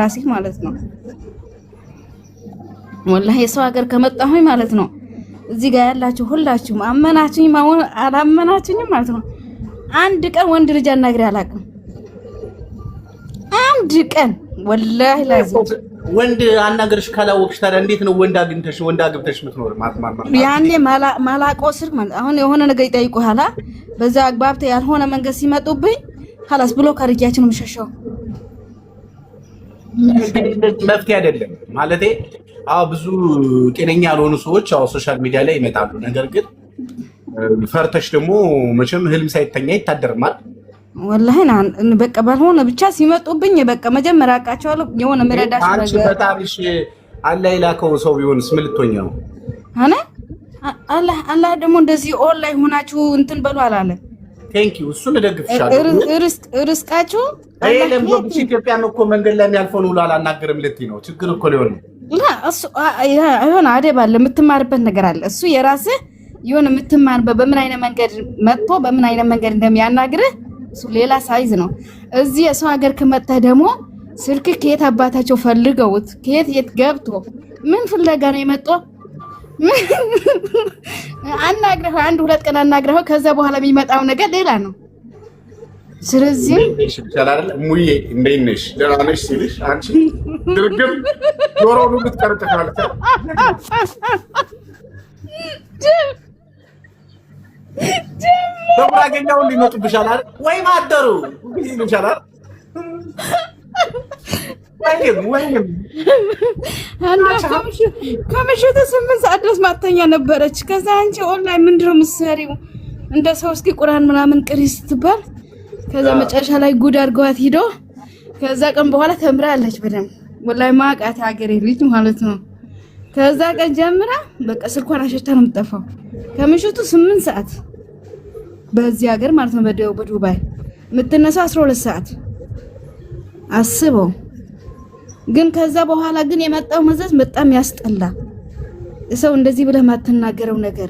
ራሴ ማለት ነው ወላሂ የሰው ሀገር ከመጣሁኝ ማለት ነው እዚህ ጋር ያላችሁ ሁላችሁም አመናችሁኝ ማውን አላመናችሁኝም ማለት ነው አንድ ቀን ወንድ ልጅ አናግሬ አላውቅም አንድ ቀን ወላሂ ላዚም ወንድ አናገርሽ ካላወቅሽ ታዲያ እንዴት ነው ወንድ አግብተሽ ምትኖር ያኔ ማላቆ ስር ማለት አሁን የሆነ ነገር ይጠይቁሃል በዛ አግባብተ ያልሆነ መንገድ ሲመጡብኝ خلاص ብሎክ አድርጊያችሁ ነው የምሸሸው መፍትሄ አይደለም ማለቴ ብዙ ጤነኛ ያልሆኑ ሰዎች ሶሻል ሚዲያ ላይ ይመጣሉ ነገር ግን ፈርተሽ ደግሞ መቼም ህልም ሳይተኛ ይታደርማል والله በቃ ባልሆነ ብቻ ሲመጡብኝ በቃ መጀመሪያ አቃቸዋለሁ የሆነ መረዳሽ ነገር አንቺ በታሪሽ አላህ ይላከው ሰው ቢሆንስ ምን ልትሆኛ ነው አላህ ደግሞ እንደዚህ ኦንላይን ሆናችሁ እንትን በሉ አላለ ቴንክ ዩ እሱን ደግፍሻለሁ ርስቃችሁ አይለም ወብሽ ኢትዮጵያ ነው እኮ መንገድ ላይ የሚያልፈው ነው አላናገርም ልትይ ነው ችግር እኮ ሊሆን ነው እሱ አይሆን አደብ አለ የምትማርበት ነገር አለ እሱ የራስህ የሆነ የምትማርበት በምን አይነት መንገድ መጥቶ በምን አይነት መንገድ እንደሚያናግርህ እሱ ሌላ ሳይዝ ነው እዚህ የሰው ሀገር ከመጣህ ደግሞ ስልክ ከየት አባታቸው ፈልገውት ከየት ገብቶ ምን ፍለጋ ነው የመጣው አናግረህ አንድ ሁለት ቀን አናግረህ ከዛ በኋላ የሚመጣው ነገር ሌላ ነው ስለዚህ ይችላል ሙዬ እንደነሽ ደራነሽ ሲልሽ አንቺ ድርግም ዶሮውን ልትቀርጥካል ተብራገኛው ሊመጡብሻል አይደል ወይ ማደሩ ይሉሻል ወይም ከምሽቱ 8 ሰዓት ድረስ ማተኛ ነበረች ከዛ አንቺ ኦንላይን ምንድነው የምትሰሪው እንደ ሰው እስኪ ቁርአን ምናምን ቅሪ ስትባል ከዛ መጨረሻ ላይ ጉድ አድርገዋት ሄዶ ከዛ ቀን በኋላ ተምራለች በደም ወላሂ ማቃት ሀገሬ ልጅ ማለት ነው ከዛ ቀን ጀምራ በቃ ስልኳን አሸታ ነው የምትጠፋው ከምሽቱ 8 ሰዓት በዚህ ሀገር ማለት ነው በዱባይ የምትነሳው 12 ሰዓት አስበው ግን ከዛ በኋላ ግን የመጣው መዘዝ በጣም ያስጠላ ሰው እንደዚህ ብለህ ማተናገረው ነገር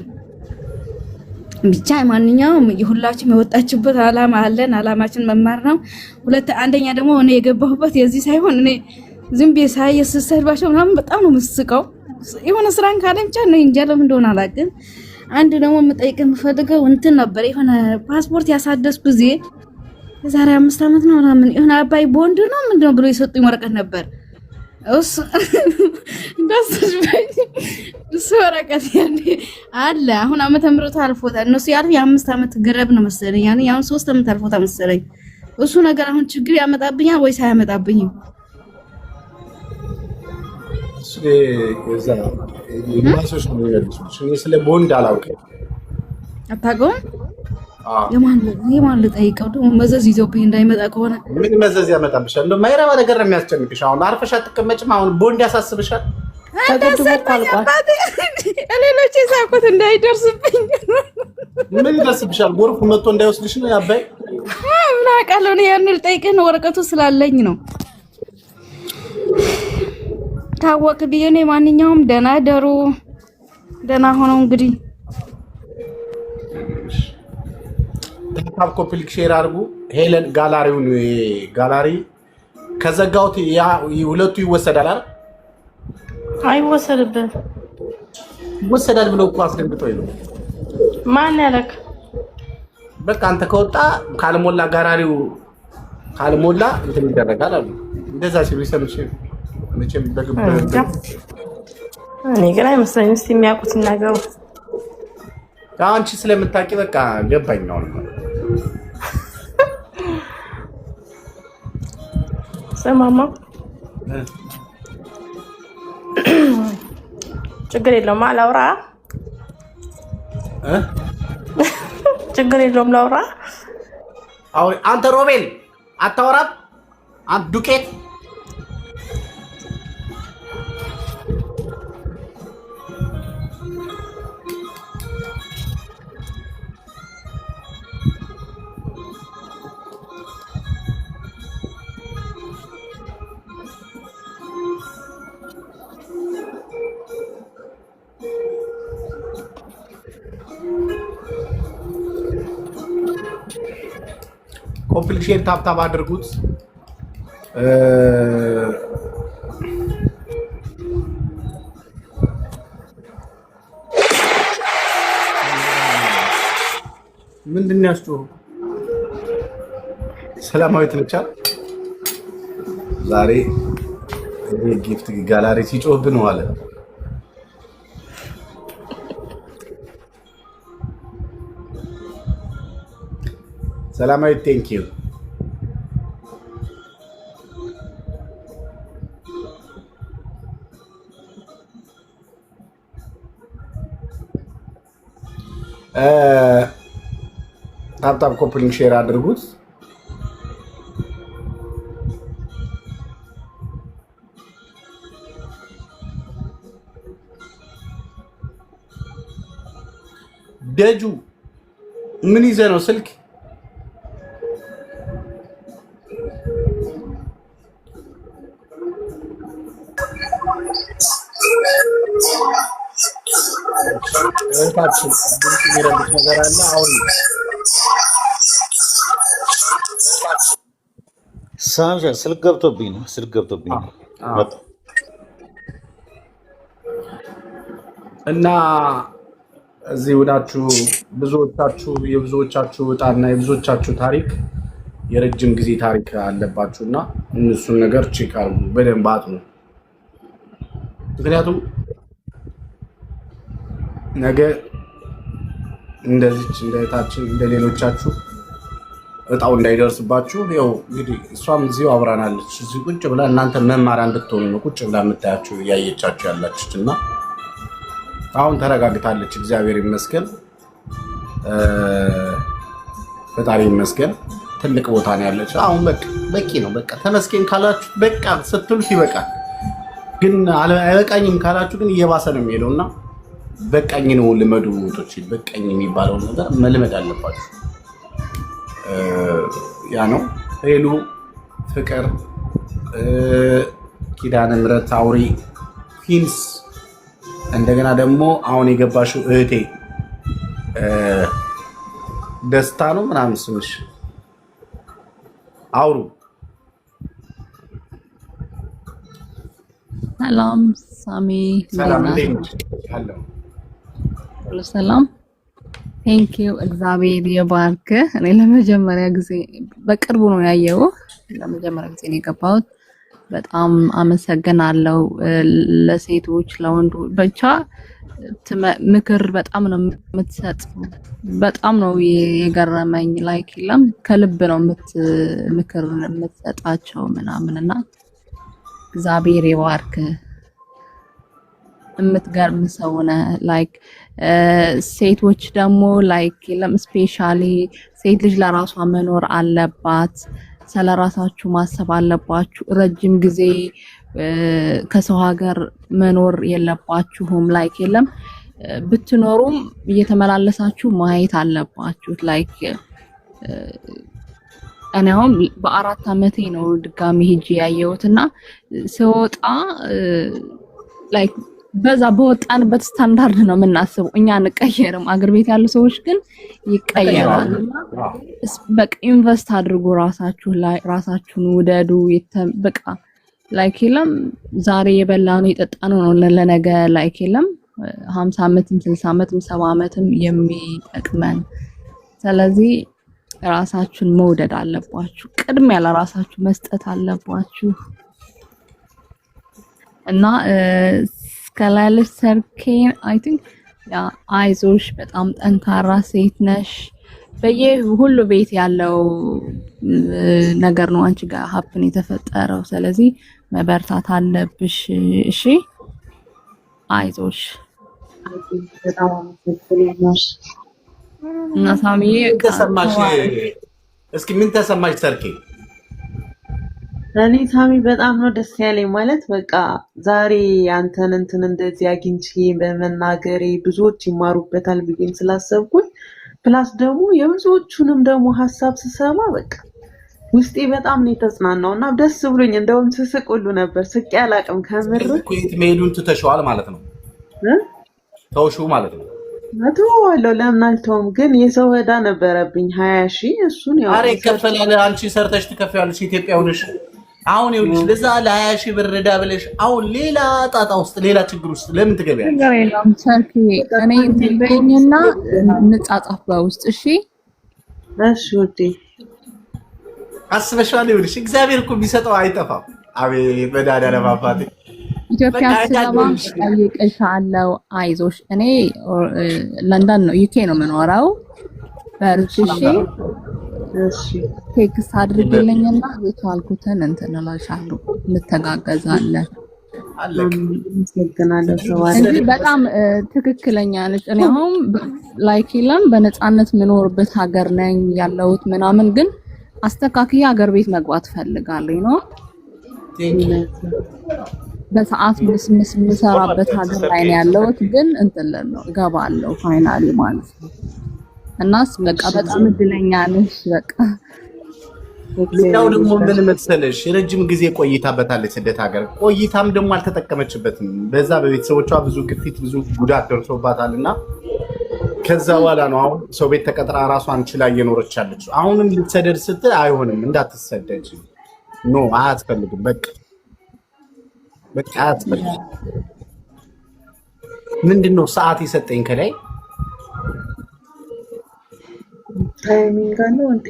ብቻ ማንኛውም የሁላችንም የወጣችበት አላማ አለን አላማችን መማር ነው አንደኛ ደግሞ እኔ የገባሁበት የዚህ ሳይሆን እኔ ዝም ብዬ ስሰድባቸው ምናምን በጣም ነው የምስቀው የሆነ ስራን ካለኝ ብቻ ነው እንጂ ለምን እንደሆነ አላውቅም አንድ ደግሞ የምጠይቅ የምፈልገው እንትን ነበር የሆነ ፓስፖርት ያሳደስኩ ጊዜ የዛሬ 5 አመት ነው ምናምን የሆነ አባይ ቦንድ ነው ምንድነው ብሎ የሰጡኝ ወረቀት ነበር እሱ ወረቀት ያኔ አለ አሁን አመተ ምህረቱ አልፎታል እነሱ ያሉ የ5 አመት ገረብ ነው መሰለኝ ያኔ ያሁን 3 አመት አልፎታል መሰለኝ እሱ ነገር አሁን ችግር ያመጣብኛል ወይስ አያመጣብኝም እዛ የማሶሽ ነው ያሉት ስለ ቦንድ አላውቅም አታውቀውም የማን ልጠይቀው ደግሞ መዘዝ ይዞብኝ እንዳይመጣ ከሆነ ምን መዘዝ ያመጣብሻል እንደው ማይረባ ነገር ነው የሚያስጨንቅሽ አሁን አርፈሽ አትቀመጭም አሁን ቦንድ ያሳስብሻል ተገድቦ ካልቋል ሌሎች ሳይቆት እንዳይደርስብኝ ምን ይደርስብሻል ጎርፍ መጥቶ እንዳይወስድሽ ነው ያባይ ምን አውቃለሁ እኔ ያን ልጠይቅህ ነው ወረቀቱ ስላለኝ ነው ታወቅ ቢየኔ ማንኛውም ደና ደሩ ደና ሆነው እንግዲህ ታፕ ኮምፕሊክ ሼር አድርጉ ሄለን ጋላሪውን ጋላሪ ከዘጋውት ያ ሁለቱ ይወሰዳል አይደል አይወሰድብህ ይወሰዳል ብለው እኮ አስደንግጠው ይሉ ማን ያለክ በቃ አንተ ከወጣ ካልሞላ ጋራሪው ካልሞላ እንትን ይደረጋል አሉ እንደዛ ሲሉ ይሰምሽ መቼም በግብ እኔ ግን አይመስለኝም እስቲ የሚያውቁት እናገሩ አንቺ ስለምታውቂ በቃ ገባኝ ነው ሰማማ ችግር የለውም አላውራ ችግር የለውም ላውራ አሁን አንተ ሮቤል አታወራም አንተ ዱቄት ኮምፕሊት ሼር ታፕ አድርጉት ምንድን ነው ያስጮኸው? ሰላማዊት ነች ዛሬ ጊፍት ጋላሪ ሲጮህብን ዋለ። ሰላማዊት ቴንክ ዩ። ታፕታፕ ኮፕሊንግ ሼር አድርጉት። ደጁ ምን ይዘህ ነው ስልክ? ነገር አለ አሁን ሳምሻ ስልክ ገብቶብኝ ነው እና እዚህ ወዳችሁ የብዙዎቻችሁ እጣና የብዙዎቻችሁ ታሪክ የረጅም ጊዜ ታሪክ አለባችሁና እነሱን ነገር ቼክ አድርጉ፣ በደንብ አጥኑ። ምክንያቱም ነገ እንደዚች እንደታችን እንደሌሎቻችሁ እጣው እንዳይደርስባችሁ ያው እንግዲህ እሷም እዚሁ አብራናለች። እዚህ ቁጭ ብላ እናንተ መማሪያ እንድትሆኑ ነው ቁጭ ብላ የምታያችሁ እያየቻችሁ ያላችሁትና አሁን ተረጋግታለች። እግዚአብሔር ይመስገን፣ ፈጣሪ ይመስገን። ትልቅ ቦታ ነው ያለች። አሁን በቂ ነው። በቃ ተመስገን ካላችሁ በቃ ስትሉት ይበቃል። ግን አይበቃኝም ካላችሁ ግን እየባሰ ነው የሚሄደውና በቃኝ ነው ልመዱ። ወጦች በቃኝ የሚባለው ነገር መልመድ አለባችሁ። ያ ነው ሄሉ፣ ፍቅር፣ ኪዳነ ምሕረት፣ አውሪ፣ ፊንስ እንደገና ደግሞ አሁን የገባሽው እህቴ ደስታ ነው ምናምን ስምሽ አውሩ። ሰላም ሳሚ፣ ሰላም ሰላም። ቴንክ ዩ እግዚአብሔር ይባርክ። እኔ ለመጀመሪያ ጊዜ በቅርቡ ነው ያየው፣ ለመጀመሪያ ጊዜ ነው የገባሁት። በጣም አመሰግናለሁ። ለሴቶች ለወንዱ ብቻ ምክር በጣም ነው የምትሰጥ። በጣም ነው የገረመኝ። ላይክ የለም ከልብ ነው ምክር የምትሰጣቸው ምናምንና እግዚአብሔር ይባርክ። የምትገርም ሰው ነህ። ላይክ ሴቶች ደግሞ ላይክ የለም ስፔሻሊ ሴት ልጅ ለራሷ መኖር አለባት። ስለራሳችሁ ማሰብ አለባችሁ። ረጅም ጊዜ ከሰው ሀገር መኖር የለባችሁም። ላይክ የለም ብትኖሩም እየተመላለሳችሁ ማየት አለባችሁ። ላይክ እኔ አሁን በ4 ዓመቴ ነው ድጋሚ ሄጄ ያየሁትና ስወጣ ላይክ በዛ በወጣንበት ስታንዳርድ ነው የምናስበው። እኛ እንቀየርም፣ አገር ቤት ያሉ ሰዎች ግን ይቀየራሉ። በቃ ኢንቨስት አድርጉ ራሳችሁ ላይ፣ ራሳችሁን ውደዱ። በቃ ላይክ የለም ዛሬ የበላነው የጠጣነው ነው ለነገ ላይክ የለም 50 ዓመትም 60 ዓመትም 70 ዓመትም የሚጠቅመን። ስለዚህ ራሳችሁን መውደድ አለባችሁ። ቅድሚያ ለራሳችሁ መስጠት አለባችሁ እና ከላለች ሰርኬን አይ ቲንክ ያ አይዞሽ፣ በጣም ጠንካራ ሴት ነሽ። በየሁሉ ቤት ያለው ነገር ነው አንቺ ጋር ሀፕን የተፈጠረው። ስለዚህ መበርታት አለብሽ። እሺ አይዞሽ። በጣም አመሰግናለሁ። እና ሳሚዬ ተሰማሽ? እስኪ ምን ተሰማሽ ሰርኬ? እኔ ሳሚ በጣም ነው ደስ ያለኝ። ማለት በቃ ዛሬ አንተን እንደዚህ አግኝቼ በመናገሬ ብዙዎች ይማሩበታል ብዬም ስላሰብኩኝ ፕላስ ደግሞ የብዙዎቹንም ደግሞ ሀሳብ ስሰማ በቃ ውስጤ በጣም ነው የተጽናናውና ደስ ብሎኝ እንደውም ስስቅ ሁሉ ነበር። ስቄ አላቅም ከምር። ኩዌት መሄዱን ትተሽዋል ማለት ነው? ተውሽው ማለት ነው? አትወዋለሁ። ለምን አልተውም? ግን የሰው ዕዳ ነበረብኝ 20 ሺህ። እሱን ያው አሬ ከፈላለ አንቺ ሰርተሽ ትከፍያለሽ። ኢትዮጵያ ሆነሽ አሁን ይኸውልሽ ለዛ ለ20 ሺህ ብር ዕዳ ብለሽ አሁን ሌላ ጣጣ ውስጥ ሌላ ችግር ውስጥ ለምን ትገቢያለሽ? ነገር የለም ሰርኪ፣ እኔ ትበይኝና እንጻጻፍ በውስጥ እሺ። እሺ ውዴ አስበሽዋል? ይኸውልሽ እግዚአብሔር እኮ ቢሰጠው አይጠፋም። አቤት መድኃኒዓለም አባቴ ኢትዮጵያ ስገባ ጠይቅሻለሁ። አይዞሽ። እኔ ለንደን ነው ዩኬ ነው የምኖረው። በርችሽ እሺ ቴክስት አድርግልኝና የቻልኩትን እንትን እላሻለሁ። እንተጋገዛለን። እንጂ በጣም ትክክለኛ ነች። እኔ አሁን ላይክ ይለም በነፃነት የምኖርበት ሀገር ነኝ ያለሁት ምናምን፣ ግን አስተካክዬ ሀገር ቤት መግባት ፈልጋለሁ ነው በሰዓት የምሰራበት ሀገር ላይ ነው ያለሁት፣ ግን እንትን ነው እገባለሁ ፋይናሊ ማለት ነው። እናስ በቃ በጣም እድለኛ ነሽ። በቃ ሌላው ደግሞ ምን መሰለሽ ረጅም ጊዜ ቆይታበታለች ስደት ሀገር። ቆይታም ደግሞ አልተጠቀመችበትም። በዛ በቤተሰቦቿ ብዙ ግፊት፣ ብዙ ጉዳት ደርሶባታልና ከዛ በኋላ ነው አሁን ሰው ቤት ተቀጥራ ራሷን ችላ እየኖረች ያለች። አሁንም ልትሰደድ ስትል አይሆንም፣ እንዳትሰደጅ ኖ አያስፈልግም። በቃ አያስፈልግም። ምንድነው ሰዓት የሰጠኝ ከላይ ታይሚንግ አለው እንዴ?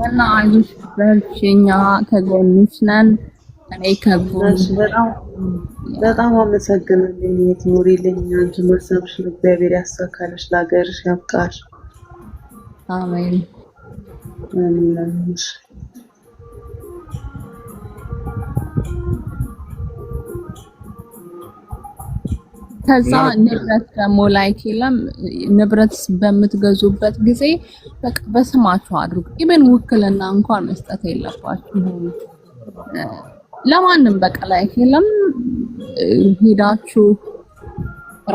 እና አይዞሽ በርቺ፣ እኛ ከጎንሽ ነን። እኔ ከጎንሽ በጣም አመሰግናለሁ። የትኖሪልኝ አንቺ ማሰብሽን እግዚአብሔር ያሳካልሽ፣ ለሀገርሽ ያብቃሽ። አሜን አሜን። ከዛ ንብረት ደግሞ ላይክ የለም ንብረት በምትገዙበት ጊዜ በቃ በስማችሁ አድርጉ። ኢቨን ውክልና እንኳን መስጠት የለባችሁም ለማንም። በቃ ላይክ የለም ሄዳችሁ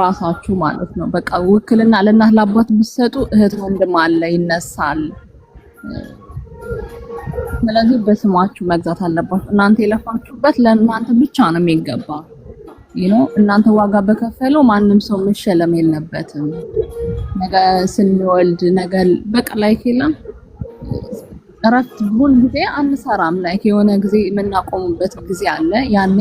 ራሳችሁ ማለት ነው። በቃ ውክልና ለእናት ለአባት ብትሰጡ እህት ወንድም አለ ይነሳል። ስለዚህ በስማችሁ መግዛት አለባችሁ። እናንተ የለፋችሁበት ለእናንተ ብቻ ነው የሚገባ። እናንተ ዋጋ በከፈለው ማንም ሰው መሸለም የለበትም። ነገ ስንወልድ ነገ በቃ ላይክ የለም እረፍት ሁል ጊዜ አንሰራም። ላይክ የሆነ ጊዜ የምናቆሙበት ጊዜ አለ። ያኔ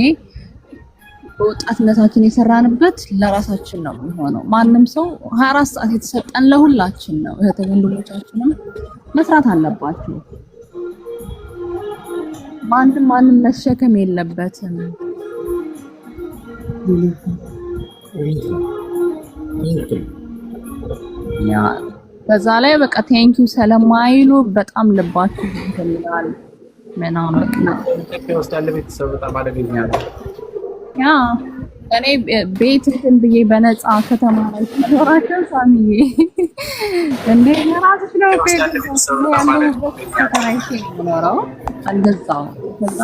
በወጣትነታችን የሰራንበት ለራሳችን ነው የሚሆነው። ማንም ሰው 24 ሰዓት የተሰጠን ለሁላችን ነው። እህት ወንድሞቻችንም መስራት አለባችሁ። ማንም መሸከም የለበትም። ያ በዛ ላይ በቃ ቴንኪው ስለማይሉ በጣም ልባችሁ ይፈልጋል ምናምን ኢትዮጵያ ውስጥ ያለ ቤተሰብ በጣም አደገኛ ነው። ያ እኔ ቤት እንትን ብዬ በነፃ ከተማ ላይ ተኖራቸው ሳሚዬ እንደ ራስሽ ነው ከተማ ይኖረው እንደዛው ከዛ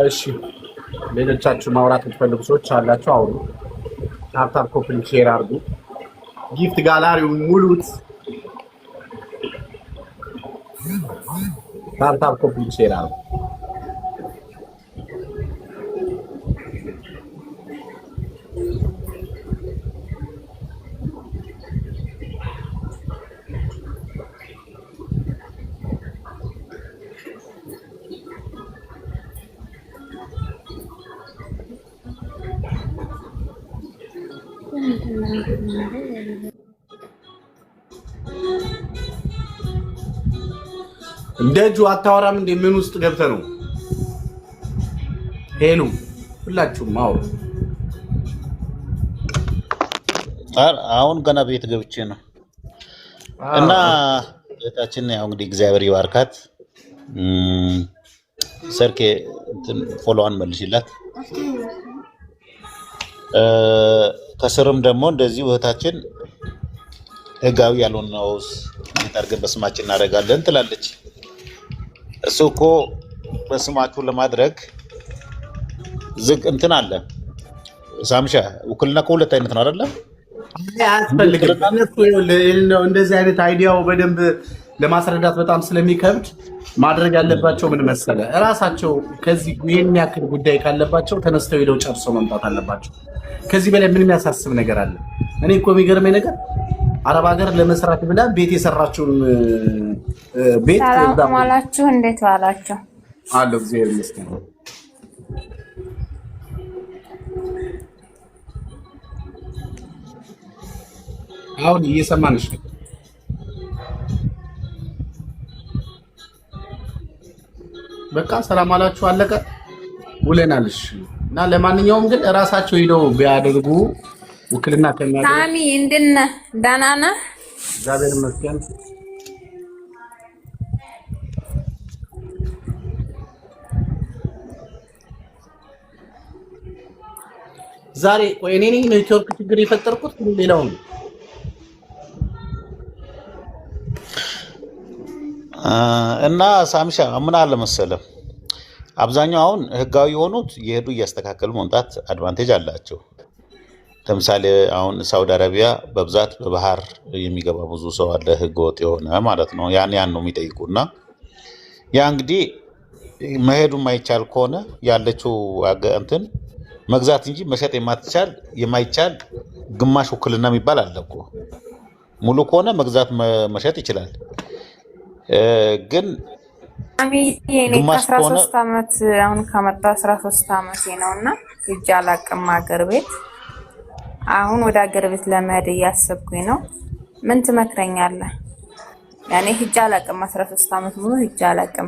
እሺ ሌሎቻችሁ ማውራት የምትፈልጉ ሰዎች አላችሁ? አውሩ። ታፕታፕ ኮፒ ሼር አድርጉ። ጊፍት ጋላሪውን ሙሉት። ታፕታፕ ኮፒ ሼር አድርጉ። እንደጁ አታወራም እንዴ? ምን ውስጥ ገብተህ ነው? ሄሉ ሁላችሁም አውሩ። አሁን ገና ቤት ገብቼ ነው እና እህታችን ያው እንግዲህ እግዚአብሔር ይባርካት። ሰርኬ ፎሎዋን መልሽላት። ከስርም ደግሞ እንደዚህ እህታችን ህጋዊ ያልሆነውስ እንታርገን በስማችን እናደርጋለን ትላለች። እሱ እኮ በስማችሁ ለማድረግ ዝግ እንትን አለ ሳምሻ ውክልና ከሁለት አይነት ነው አይደለ? አያስፈልግም። እንደዚህ አይነት አይዲያው በደንብ ለማስረዳት በጣም ስለሚከብድ ማድረግ ያለባቸው ምን መሰለ፣ እራሳቸው ከዚህ ይሄን ያክል ጉዳይ ካለባቸው ተነስተው ሄደው ጨርሰው መምጣት አለባቸው። ከዚህ በላይ ምን የሚያሳስብ ነገር አለ? እኔ እኮ የሚገርመኝ ነገር አረብ ሀገር ለመስራት ብላ ቤት የሰራችውን ቤት ሰላም ዋላችሁ፣ እንዴት ዋላችሁ? አለው እግዚአብሔር ይመስገን። አሁን እየሰማንሽ ነው። በቃ ሰላም አላችሁ አለቀ ውለናልሽ። እና ለማንኛውም ግን እራሳቸው ሄደው ቢያደርጉ ውክልና ከሚያደርጉ ታሚ እንደነ ደህና ነህ? እግዚአብሔር ይመስገን። ዛሬ ቆይ እኔ ነኝ ኔትወርክ ችግር የፈጠርኩት ሌላው ነው። እና ሳምሻ ምን አለ መሰለም አብዛኛው አሁን ህጋዊ የሆኑት የሄዱ እያስተካከሉ መምጣት አድቫንቴጅ አላቸው። ለምሳሌ አሁን ሳውዲ አረቢያ በብዛት በባህር የሚገባ ብዙ ሰው አለ፣ ህገ ወጥ የሆነ ማለት ነው። ያን ነው የሚጠይቁና ያ እንግዲህ መሄዱ የማይቻል ከሆነ ያለችው እንትን መግዛት እንጂ መሸጥ የማይቻል ግማሽ ውክልና የሚባል አለ እኮ። ሙሉ ከሆነ መግዛት መሸጥ ይችላል። ግን ግማሽ ከሆነ 13 አመት አሁን ከመጣ 13 አመቴ ነውና ሂጅ አላቅም ሀገር ቤት። አሁን ወደ ሀገር ቤት ለመሄድ እያሰብኩኝ ነው። ምን ትመክረኛለህ? ያኔ ሂጅ አላቅም 13 አመት ሙሉ ሂጅ አላቅም።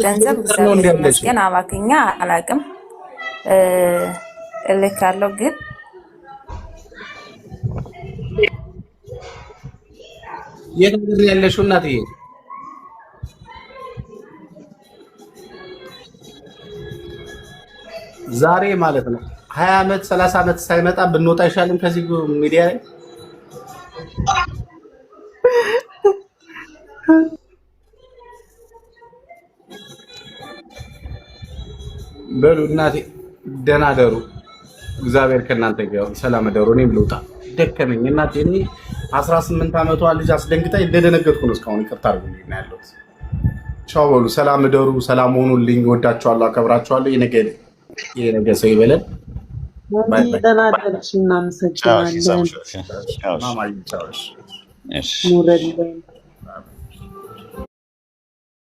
ገንዘብ እግዚአብሔር ይመስገን አባክኛ አላቅም እልካለሁ። ግን የት ሀገር ያለሽው እናትዬ? ዛሬ ማለት ነው 20 አመት 30 አመት ሳይመጣ ብንወጣ አይሻልም ከዚህ ሚዲያ ላይ? በሉ እናቴ ደህና ደሩ። እግዚአብሔር ከእናንተ ጋር ይሁን። ሰላም ደሩ። እኔም ልውጣ ደከመኝ እናቴ። እኔ 18 አመቷ ልጅ አስደንግጣኝ እንደደነገጥኩ ነው እስካሁን። ይቅርታ አድርጉልኝ ነው ያለሁት። ቻው በሉ። ሰላም ደሩ። ሰላም ሆኑልኝ። ወዳችኋለሁ፣ አከብራችኋለሁ። የነገ ሰው ይበለን። ባይ ባይ። ደህና ደርሽ። እናመሰግናለን። ቻው። ማማዬ ቻው። ኑረልኝ።